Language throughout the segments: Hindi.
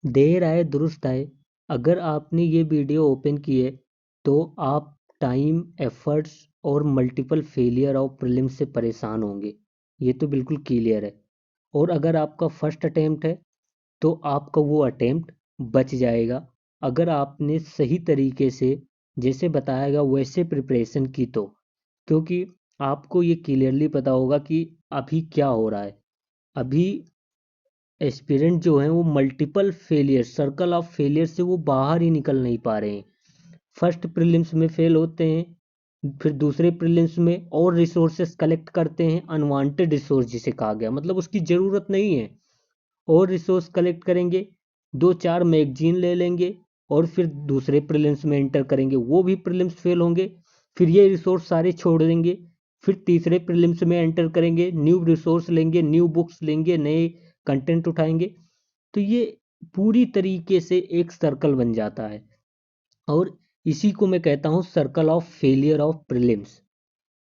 देर आए दुरुस्त आए। अगर आपने ये वीडियो ओपन की है तो आप टाइम, एफर्ट्स और मल्टीपल फेलियर ऑफ प्रीलिम से परेशान होंगे, ये तो बिल्कुल क्लियर है। और अगर आपका फर्स्ट अटेम्प्ट है तो आपका वो अटेम्प्ट बच जाएगा, अगर आपने सही तरीके से जैसे बताया गया वैसे प्रिपरेशन की तो। क्योंकि आपको ये क्लियरली पता होगा कि अभी क्या हो रहा है। अभी एस्पिरेंट जो हैं वो multiple failure, circle of failure से वो बाहर ही निकल नहीं पा रहे हैं। फर्स्ट प्रीलिम्स में फेल होते हैं, फिर दूसरे प्रीलिम्स में और रिसोर्सेस कलेक्ट करते हैं, अनवांटेड रिसोर्स जिसे कहा गया, मतलब उसकी ज़रूरत नहीं है, और रिसोर्स कलेक्ट करेंगे, दो चार मैगजीन ले लेंगे और फिर दूसरे प्रीलिम्स में एंटर करेंगे, वो भी प्रीलिम्स फेल होंगे, फिर ये रिसोर्स सारे छोड़ देंगे, फिर तीसरे प्रीलिम्स में एंटर करेंगे, न्यू रिसोर्स लेंगे, न्यू बुक्स लेंगे, नए कंटेंट उठाएंगे। तो ये पूरी तरीके से एक सर्कल बन जाता है, और इसी को मैं कहता हूँ circle of failure of prelims.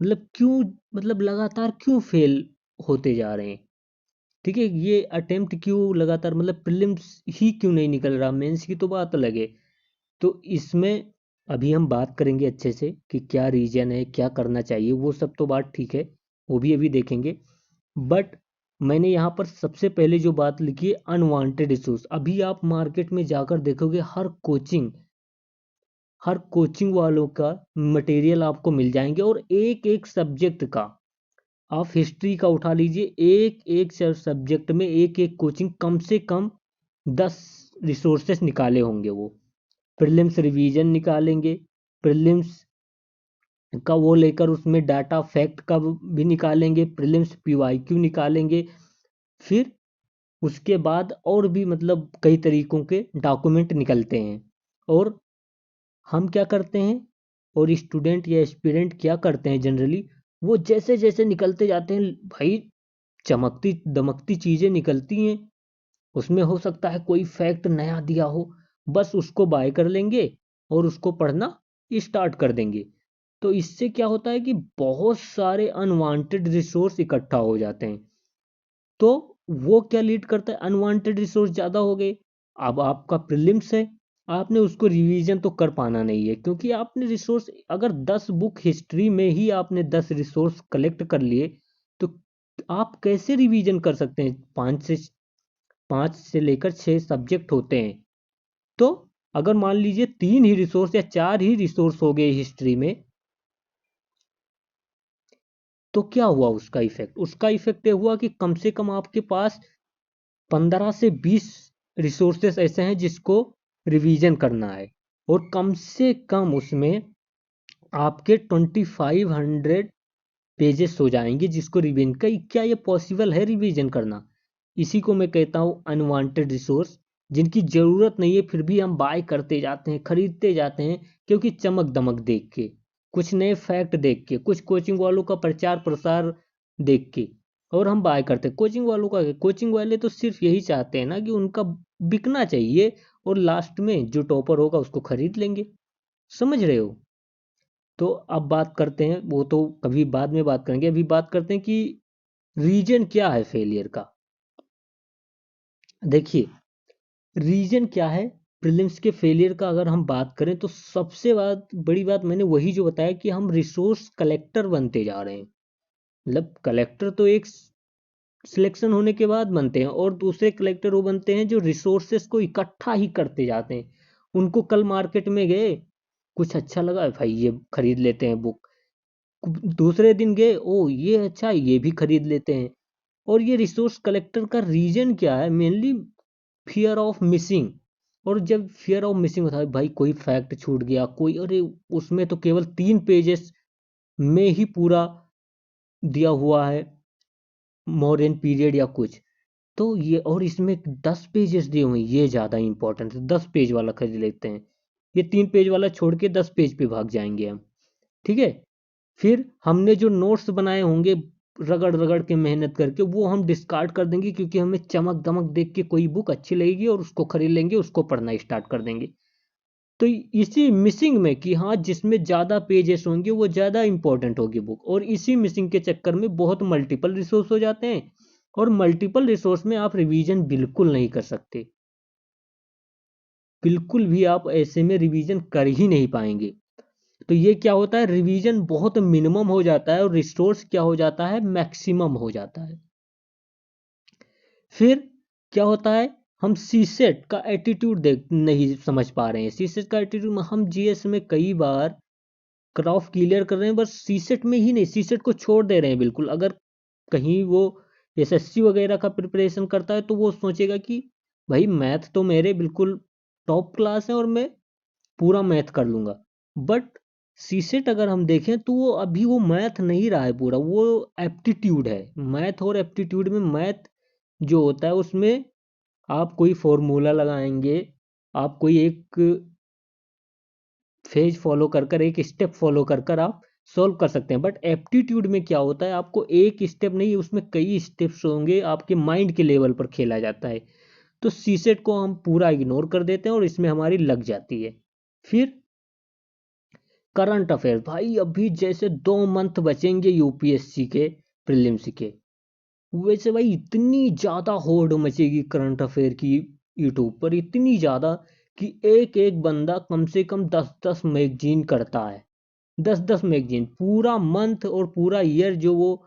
मतलब क्यों, मतलब लगातार क्यों फेल होते जा रहे हैं, ठीक है, ये अटेम्प्ट क्यों लगातार, मतलब प्रीलिम्स ही क्यों नहीं निकल रहा, मेंस की तो बात अलग है। तो इसमें अभी हम बात करेंगे अच्छे से कि क्या रीजन है, क्या करना चाहिए, वो सब तो बात ठीक है, वो भी अभी देखेंगे। बट मैंने यहाँ पर सबसे पहले जो बात लिखी है अनवांटेड रिसोर्स। अभी आप मार्केट में जाकर देखोगे हर कोचिंग वालों का मटेरियल आपको मिल जाएंगे, और एक एक सब्जेक्ट का, आप हिस्ट्री का उठा लीजिए, एक एक सब्जेक्ट में एक एक कोचिंग कम से कम 10 रिसोर्सेस निकाले होंगे वो। प्रीलिम्स रिवीजन निकालेंगे, प्रीलिम्स का वो लेकर उसमें डाटा फैक्ट का भी निकालेंगे, प्रीलिम्स पीवाईक्यू निकालेंगे, फिर उसके बाद और भी मतलब कई तरीकों के डॉक्यूमेंट निकलते हैं। और हम क्या करते हैं, और स्टूडेंट या एस्पिरेंट क्या करते हैं जनरली, वो जैसे जैसे निकलते जाते हैं भाई, चमकती दमकती चीजें निकलती हैं, उसमें हो सकता है कोई फैक्ट नया दिया हो, बस उसको बाय कर लेंगे और उसको पढ़ना स्टार्ट कर देंगे। तो इससे क्या होता है कि बहुत सारे अनवांटेड रिसोर्स इकट्ठा हो जाते हैं। तो वो क्या लीड करता है, अनवांटेड रिसोर्स ज़्यादा हो गए। अब आपका प्रीलिम्स है, आपने उसको रिवीजन तो कर पाना नहीं है, क्योंकि आपने रिसोर्स, अगर 10 बुक हिस्ट्री में ही आपने 10 रिसोर्स कलेक्ट कर लिए, तो आप कैसे रिवीजन कर सकते हैं, 5 से लेकर 6 सब्जेक्ट होते हैं। तो अगर मान लीजिए 3 ही रिसोर्स या 4 ही रिसोर्स हो गए हिस्ट्री में, तो क्या हुआ उसका इफेक्ट, उसका इफेक्ट ये हुआ कि कम से कम आपके पास 15 से 20 रिसोर्सेस ऐसे हैं जिसको रिवीजन करना है, और कम से कम उसमें आपके 2500 पेजेस हो जाएंगे जिसको रिवीजन का, क्या ये पॉसिबल है रिवीजन करना। इसी को मैं कहता हूँ अनवांटेड रिसोर्स, जिनकी ज़रूरत नहीं है फिर भी हम बाय करते जाते हैं, खरीदते जाते हैं, क्योंकि चमक दमक देख के, कुछ नए फैक्ट देख के, कुछ कोचिंग वालों का प्रचार प्रसार देख के, और हम बाय करते हैं। कोचिंग वालों का, कोचिंग वाले तो सिर्फ यही चाहते हैं ना कि उनका बिकना चाहिए, और लास्ट में जो टॉपर होगा उसको खरीद लेंगे, समझ रहे हो। तो अब बात करते हैं, वो तो कभी बाद में बात करेंगे, अभी बात करते हैं कि रीजन क्या है फेलियर का। देखिए, रीजन क्या है प्रीलिम्स के फेलियर का, अगर हम बात करें तो सबसे बड़ी बात मैंने वही जो बताया कि हम रिसोर्स कलेक्टर बनते जा रहे हैं। मतलब कलेक्टर तो एक सिलेक्शन होने के बाद बनते हैं, और दूसरे कलेक्टर वो बनते हैं जो रिसोर्सेस को इकट्ठा ही करते जाते हैं। उनको कल मार्केट में गए, कुछ अच्छा लगा भाई ये खरीद लेते हैं बुक, दूसरे दिन गए, ओ ये अच्छा है, ये भी खरीद लेते हैं। और ये रिसोर्स कलेक्टर का रीजन क्या है, मेनली फियर ऑफ मिसिंग। और जब फियर ऑफ मिसिंग होता है भाई, कोई फैक्ट छूट गया, कोई, अरे उसमें तो केवल 3 पेजेस में ही पूरा दिया हुआ है, मौर्यन पीरियड या कुछ, तो ये, और इसमें 10 पेजेस दिए हुए हैं, ये ज़्यादा इंपॉर्टेंट है, 10 पेज वाला खरीद लेते हैं। ये 3 पेज वाला छोड़ के 10 पेज पे भाग जाएंगे हम, ठीक है। फिर हमने जो नोट्स बनाए होंगे रगड़ रगड़ के मेहनत करके, वो हम डिस्कार्ड कर देंगे, क्योंकि हमें चमक दमक देख के कोई बुक अच्छी लगेगी और उसको खरीद लेंगे, उसको पढ़ना स्टार्ट कर देंगे। तो इसी मिसिंग में कि हाँ जिसमें ज़्यादा पेजेस होंगे वो ज़्यादा इंपॉर्टेंट होगी बुक, और इसी मिसिंग के चक्कर में बहुत मल्टीपल रिसोर्स हो जाते हैं, और मल्टीपल रिसोर्स में आप रिवीजन बिल्कुल नहीं कर सकते। बिल्कुल भी आप ऐसे में रिवीजन कर ही नहीं पाएंगे। तो ये क्या होता है, रिवीजन बहुत मिनिमम हो जाता है और रिसोर्स क्या हो जाता है, मैक्सिमम हो जाता है। फिर क्या होता है, हम सीसेट का एटीट्यूड देख नहीं समझ पा रहे हैं। सीसेट का एटीट्यूड में हम जीएस में कई बार क्रॉफ क्लियर कर रहे हैं, बस सीसेट में ही नहीं, सीसेट को छोड़ दे रहे हैं बिल्कुल। अगर कहीं वो एसएससी वगैरह का प्रिपरेशन करता है तो वो सोचेगा कि भाई मैथ तो मेरे बिल्कुल टॉप क्लास है और मैं पूरा मैथ कर लूंगा। बट सीसेट अगर हम देखें तो वो अभी वो मैथ नहीं रहा है पूरा, वो एप्टीट्यूड है। मैथ और एप्टीट्यूड में मैथ जो होता है उसमें आप कोई फॉर्मूला लगाएंगे, आप कोई एक फेज फॉलो कर कर, एक स्टेप फॉलो कर कर आप सॉल्व कर सकते हैं। बट एप्टीट्यूड में क्या होता है, आपको एक स्टेप नहीं, उसमें कई स्टेप्स होंगे, आपके माइंड के लेवल पर खेला जाता है। तो सीसेट को हम पूरा इग्नोर कर देते हैं और इसमें हमारी लग जाती है। फिर करंट अफेयर, भाई अभी जैसे 2 मंथ बचेंगे यूपीएससी के प्रीलिम्स के, वैसे भाई इतनी ज्यादा होड़ मचेगी करंट अफेयर की यूट्यूब पर, इतनी ज्यादा कि एक एक बंदा कम से कम 10-10 मैगजीन करता है। 10-10 मैगजीन पूरा मंथ और पूरा ईयर, जो वो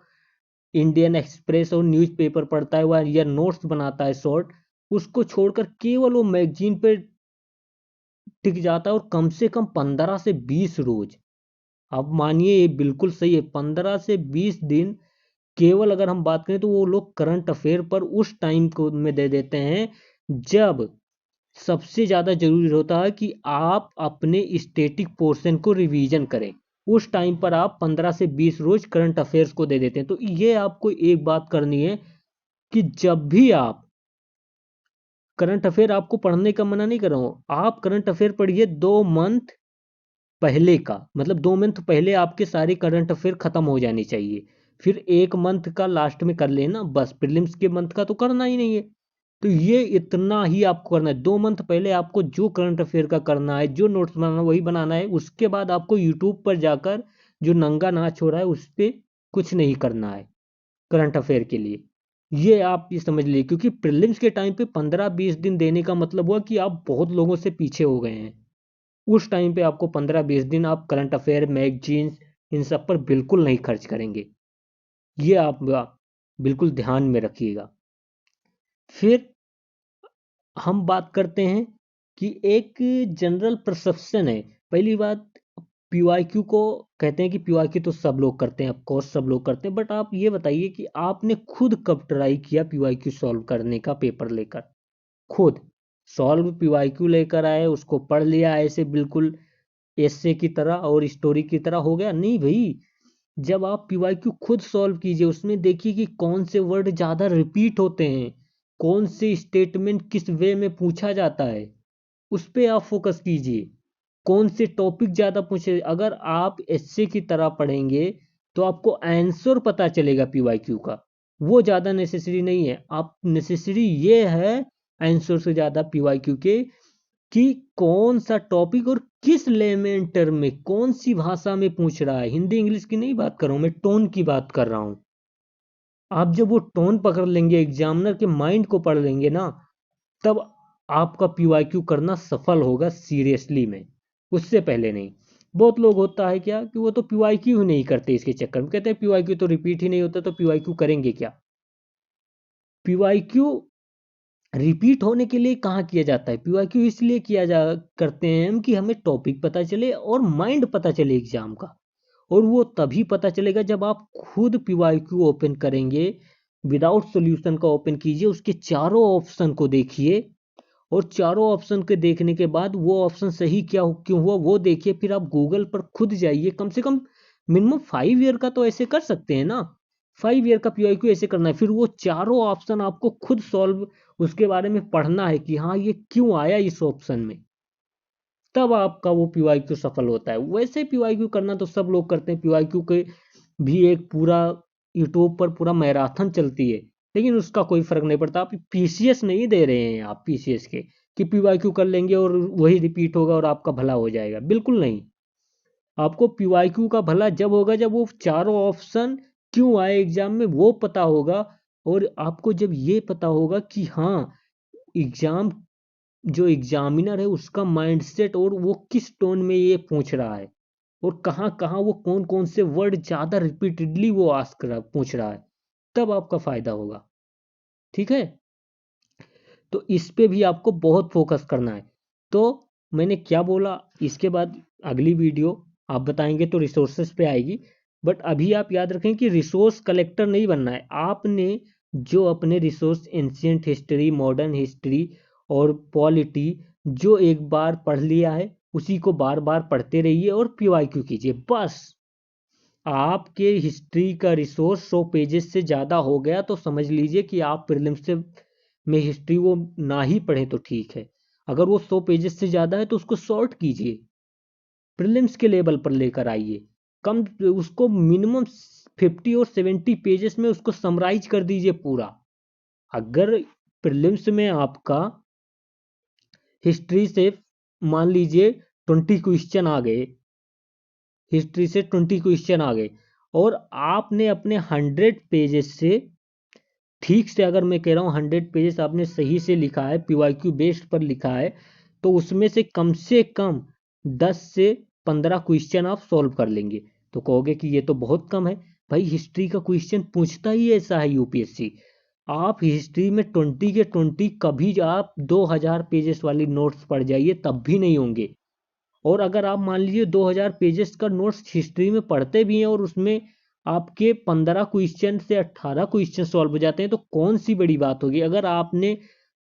इंडियन एक्सप्रेस और न्यूज़पेपर पढ़ता है वह या नोट्स बनाता है शॉर्ट, उसको छोड़कर केवल वो मैगजीन पे टिक जाता है। और कम से कम 15 से 20 रोज, अब मानिए ये बिल्कुल सही है, 15 से 20 दिन केवल अगर हम बात करें तो वो लोग करंट अफेयर पर उस टाइम को में दे देते हैं जब सबसे ज्यादा जरूरी होता है कि आप अपने स्टैटिक पोर्शन को रिवीजन करें। उस टाइम पर आप 15 से 20 रोज करंट अफेयर्स को दे देते हैं। तो ये आपको एक बात करनी है कि जब भी आप करंट अफेयर, आपको पढ़ने का मना नहीं कर रहा हूं, आप करंट अफेयर पढ़िए 2 मंथ पहले का, मतलब 2 मंथ पहले आपके सारे करंट अफेयर खत्म हो जाने चाहिए। फिर 1 मंथ का लास्ट में कर लेना बस, प्रीलिम्स के मंथ का तो करना ही नहीं है। तो ये इतना ही आपको करना है, 2 मंथ पहले आपको जो करंट अफेयर का करना है, जो नोट्स बनाना वही बनाना है। उसके बाद आपको यूट्यूब पर जाकर जो नंगा नाच हो रहा है उस पर कुछ नहीं करना है करंट अफेयर के लिए। ये आप ये समझ लीजिए, क्योंकि प्रीलिम्स के टाइम पे 15-20 दिन देने का मतलब हुआ कि आप बहुत लोगों से पीछे हो गए हैं। उस टाइम पे आपको 15-20 दिन आप करंट अफेयर, मैगजीन्स, इन सब पर बिल्कुल नहीं खर्च करेंगे। ये आप बिल्कुल ध्यान में रखिएगा। फिर हम बात करते हैं कि एक जनरल परसेप्शन है। पहली बात, पीवाईक्यू को कहते हैं कि पीवाईक्यू तो सब लोग करते हैं, ऑफ कोर्स सब लोग करते हैं, बट आप ये बताइए कि आपने खुद कब ट्राई किया पीवाईक्यू सॉल्व करने का पेपर लेकर, खुद सॉल्व पीवाईक्यू लेकर आए, उसको पढ़ लिया ऐसे बिल्कुल एसे की तरह और स्टोरी की तरह हो गया? नहीं भाई। जब आप पीवाईक्यू खुद सॉल्व कीजिए, उसमें देखिए कि कौन से वर्ड ज्यादा रिपीट होते हैं, कौन से स्टेटमेंट किस वे में पूछा जाता है, उस पे आप फोकस कीजिए। कौन से टॉपिक ज्यादा पूछे, अगर आप एसए की तरह पढ़ेंगे तो आपको आंसर पता चलेगा पीवाईक्यू का, वो ज्यादा नेसेसरी नहीं है। आप नेसेसरी ये है आंसर से ज्यादा पीवाईक्यू के, कि कौन सा टॉपिक और किस लेमेंटर में कौन सी भाषा में पूछ रहा है। हिंदी इंग्लिश की नहीं बात कर रहा हूं मैं, टोन की बात कर रहा हूं। आप जब वो टोन पकड़ लेंगे, एग्जामिनर के माइंड को पढ़ लेंगे ना, तब आपका पीवाईक्यू करना सफल होगा सीरियसली में, उससे पहले नहीं। बहुत लोग होता है क्या कि वो तो पीवाईक्यू ही नहीं करते, इसके चक्कर में कहते हैं पीवाईक्यू तो रिपीट ही नहीं होता तो पीवाईक्यू करेंगे क्या। पीवाईक्यू रिपीट होने के लिए कहाँ किया जाता है, पीवाईक्यू इसलिए किया जा करते हैं हम कि हमें टॉपिक पता चले और माइंड पता चले एग्जाम का। और वो तभी पता चलेगा जब आप खुद पीवाईक्यू ओपन करेंगे, विदाउट सॉल्यूशन का ओपन कीजिए, उसके चारों ऑप्शन को देखिए और चारों ऑप्शन के देखने के बाद वो ऑप्शन सही क्या क्यों हुआ वो देखिए। फिर आप गूगल पर खुद जाइए, कम से कम मिनिमम 5 ईयर का तो ऐसे कर सकते हैं ना, 5 ईयर का पीवाईक्यू ऐसे करना है। फिर वो चारों ऑप्शन आपको खुद सॉल्व, उसके बारे में पढ़ना है कि हाँ ये क्यों आया इस ऑप्शन में, तब आपका वो पीवाईक्यू सफल होता है। वैसे पीवाईक्यू करना तो सब लोग करते हैं, पीवाईक्यू के भी एक पूरा यूट्यूब पर पूरा मैराथन चलती है, लेकिन उसका कोई फर्क नहीं पड़ता। आप पीसीएस नहीं दे रहे हैं, आप पीसीएस के कि पीवाईक्यू कर लेंगे और वही रिपीट होगा और आपका भला हो जाएगा, बिल्कुल नहीं। आपको पीवाईक्यू का भला जब होगा जब वो चारों ऑप्शन क्यों आए एग्जाम में वो पता होगा। और आपको जब ये पता होगा कि हाँ एग्जाम जो एग्जामिनर है उसका माइंडसेट और वो किस टोन में ये पूछ रहा है, और कहाँ कहाँ वो कौन कौन से वर्ड ज़्यादा रिपीटेडली वो आस्क रहा पूछ रहा है, तब आपका फायदा होगा। ठीक है, तो इस पे भी आपको बहुत फोकस करना है। तो मैंने क्या बोला, इसके बाद अगली वीडियो आप बताएंगे तो रिसोर्सेस पे आएगी। बट अभी आप याद रखें कि रिसोर्स कलेक्टर नहीं बनना है आपने। जो अपने resource ancient history, modern history और पॉलिटी जो एक बार पढ़ लिया है उसी को बार बार पढ़ते रहिए और पीवाईक्यू कीजिए बस। आपके हिस्ट्री का रिसोर्स 100 पेजेस से ज़्यादा हो गया तो समझ लीजिए कि आप प्रीलिम्स से में हिस्ट्री वो ना ही पढ़े तो ठीक है। अगर वो 100 पेजेस से ज़्यादा है तो उसको शॉर्ट कीजिए, प्रीलिम्स के लेवल पर लेकर आइए। कम उसको मिनिमम 50 और 70 पेजेस में उसको समराइज कर दीजिए पूरा। अगर प्रीलिम्स में आपका हिस्ट्री से मान लीजिए 20 क्वेश्चन आ गए, हिस्ट्री से 20 क्वेश्चन आ गए और आपने अपने 100 पेजेस से ठीक से, अगर मैं कह रहा हूँ 100 पेजेस आपने सही से लिखा है, पीवाईक्यू बेस्ड पर लिखा है, तो उसमें से कम 10 से 15 क्वेश्चन आप सॉल्व कर लेंगे। तो कहोगे कि ये तो बहुत कम है। भाई हिस्ट्री का क्वेश्चन पूछता ही ऐसा है यूपीएससी। आप हिस्ट्री में 20 के 20 कभी आप 2000 पेजेस वाली नोट्स पढ़ जाइए तब भी नहीं होंगे। और अगर आप मान लीजिए 2000 पेजेस का नोट्स हिस्ट्री में पढ़ते भी हैं और उसमें आपके 15 क्वेश्चन से 18 क्वेश्चन सॉल्व हो जाते हैं तो कौन सी बड़ी बात होगी। अगर आपने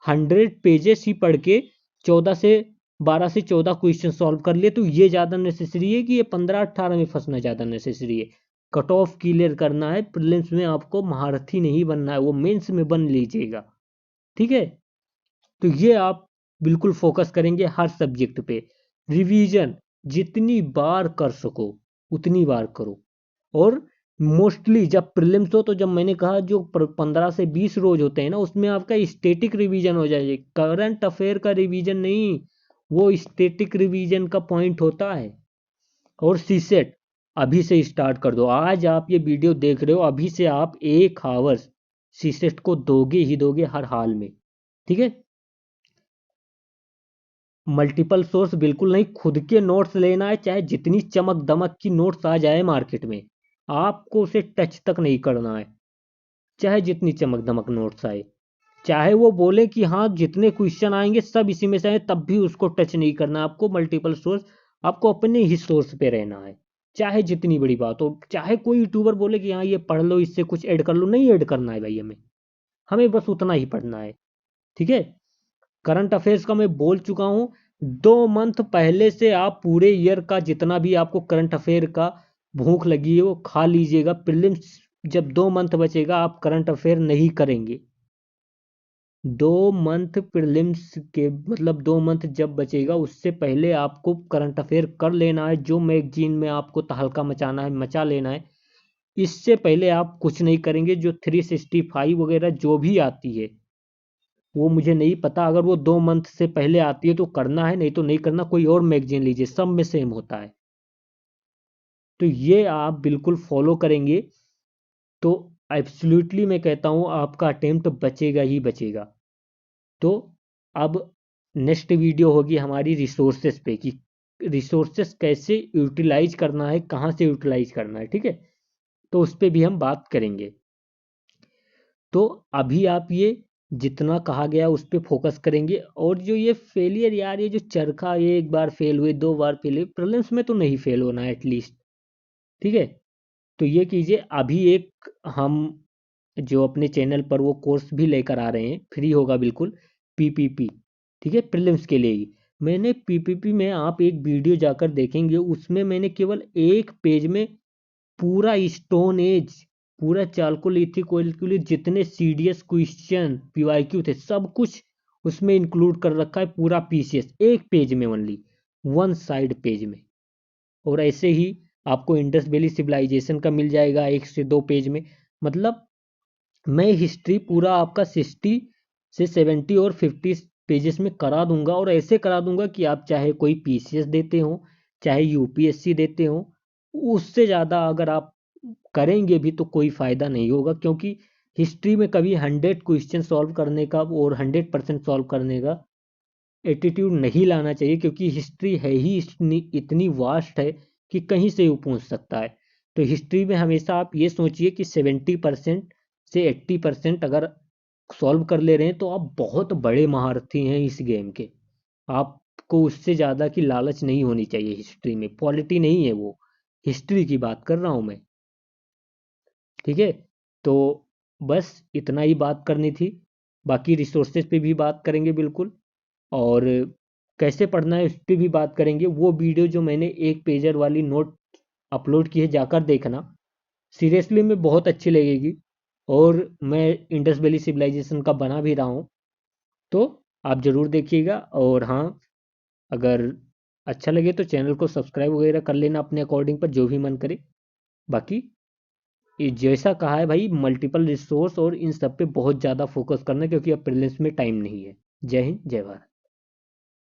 100 पेजेस ही पढ़ के 12 से 14 क्वेश्चन सॉल्व कर लिए तो ये ज़्यादा नेसेसरी है कि ये 15-18 में फंसना ज़्यादा नेसेसरी है। कट ऑफ क्लियर करना है, प्रीलिम्स में आपको महारथी नहीं बनना है, वो मेंस में बन लीजिएगा। ठीक है, तो ये आप बिल्कुल फोकस करेंगे हर सब्जेक्ट पे। रिवीजन जितनी बार कर सको उतनी बार करो। और मोस्टली जब प्रीलिम्स हो तो जब मैंने कहा जो 15 से 20 रोज होते हैं ना उसमें आपका स्टेटिक रिवीजन हो जाए, करंट अफेयर का रिवीजन नहीं, वो स्टेटिक रिवीजन का पॉइंट होता है। और सीसेट अभी से स्टार्ट कर दो। आज आप ये वीडियो देख रहे हो, अभी से आप 1 आवर्स सीसेट को दोगे ही दोगे हर हाल में। ठीक है, मल्टीपल सोर्स बिल्कुल नहीं, खुद के नोट्स लेना है, चाहे जितनी चमक दमक की नोट्स आ जाए मार्केट में आपको उसे टच तक नहीं करना है। चाहे जितनी चमक दमक नोट्स आए, चाहे वो बोले कि हाँ जितने क्वेश्चन आएंगे सब इसी में से आए, तब भी उसको टच नहीं करना आपको। मल्टीपल सोर्स आपको अपने ही सोर्स पे रहना है, चाहे जितनी बड़ी बात हो। चाहे कोई यूट्यूबर बोले कि हाँ ये पढ़ लो इससे कुछ ऐड कर लो, नहीं ऐड करना है भाई, हमें हमें बस उतना ही पढ़ना है। ठीक है, करंट अफेयर्स का मैं बोल चुका हूँ। 2 मंथ पहले से आप पूरे ईयर का जितना भी आपको करंट अफेयर का भूख लगी है वो खा लीजिएगा। प्रीलिम्स जब 2 मंथ बचेगा आप करंट अफेयर नहीं करेंगे। 2 मंथ प्रीलिम्स के मतलब 2 मंथ जब बचेगा उससे पहले आपको करंट अफेयर कर लेना है। जो मैगजीन में आपको तहलका मचाना है मचा लेना है, इससे पहले आप कुछ नहीं करेंगे। जो 365 वगैरह जो भी आती है वो मुझे नहीं पता, अगर वो 2 मंथ से पहले आती है तो करना है, नहीं तो नहीं करना। कोई और मैगजीन लीजिए, सब में सेम होता है। तो ये आप बिल्कुल फॉलो करेंगे तो एब्सोल्युटली मैं कहता हूँ आपका अटेम्प्ट बचेगा ही बचेगा। तो अब नेक्स्ट वीडियो होगी हमारी रिसोर्सेस पे कि रिसोर्सेस कैसे यूटिलाइज करना है, कहाँ से यूटिलाइज करना है। ठीक है, तो उस पर भी हम बात करेंगे। तो अभी आप ये जितना कहा गया उस पर फोकस करेंगे। और जो ये फेलियर यार, ये जो चरखा, ये एक बार फेल हुए 2 बार फेल हुए, प्रीलिम्स में तो नहीं फेल होना है एटलीस्ट। ठीक है, तो ये कीजिए। अभी एक हम जो अपने चैनल पर वो कोर्स भी लेकर आ रहे हैं, फ्री होगा बिल्कुल, पीपीपी। ठीक है, प्रीलिम्स के लिए ही। मैंने पीपीपी में आप एक वीडियो जाकर देखेंगे, उसमें मैंने केवल एक पेज में पूरा स्टोन एज, पूरा चालकोलिथिक कैलकुलस, जितने सीडीएस क्वेश्चन पीवाईक्यू थे सब कुछ उसमें इंक्लूड कर रखा है। पूरा पीसीएस एक पेज में, ओनली 1 साइड पेज में। और ऐसे ही आपको इंडस वैली सिविलाइजेशन का मिल जाएगा 1 से 2 पेज में। मतलब मैं हिस्ट्री पूरा आपका 60 से 70 और 50 पेजेस में करा दूंगा। और ऐसे करा दूंगा कि आप चाहे कोई पीसीएस देते हो चाहे यूपीएससी देते हो, उससे ज़्यादा अगर आप करेंगे भी तो कोई फायदा नहीं होगा। क्योंकि हिस्ट्री में कभी 100 क्वेश्चन सॉल्व करने का और 100% सॉल्व करने का एटीट्यूड नहीं लाना चाहिए, क्योंकि हिस्ट्री है ही इतनी इतनी वास्ट है कि कहीं से वो पूछ सकता है। तो हिस्ट्री में हमेशा आप ये सोचिए कि 70% से 80% अगर सॉल्व कर ले रहे हैं तो आप बहुत बड़े महारथी हैं इस गेम के। आपको उससे ज़्यादा की लालच नहीं होनी चाहिए हिस्ट्री में, पॉलिटी नहीं है वो, हिस्ट्री की बात कर रहा हूँ मैं। ठीक है, तो बस इतना ही बात करनी थी। बाकी रिसोर्सेज पे भी बात करेंगे बिल्कुल, और कैसे पढ़ना है उस पर भी बात करेंगे। वो वीडियो जो मैंने एक पेजर वाली नोट अपलोड की है, जाकर देखना, सीरियसली में बहुत अच्छी लगेगी। और मैं इंडस वैली सिविलाइजेशन का बना भी रहा हूँ, तो आप ज़रूर देखिएगा। और हाँ, अगर अच्छा लगे तो चैनल को सब्सक्राइब वगैरह कर लेना अपने अकॉर्डिंग पर, जो भी मन करे। बाकी ये जैसा कहा है भाई, मल्टीपल रिसोर्स और इन सब पे बहुत ज़्यादा फोकस करना है, क्योंकि अब प्रीलिम्स में टाइम नहीं है। जय हिंद, जय भारत।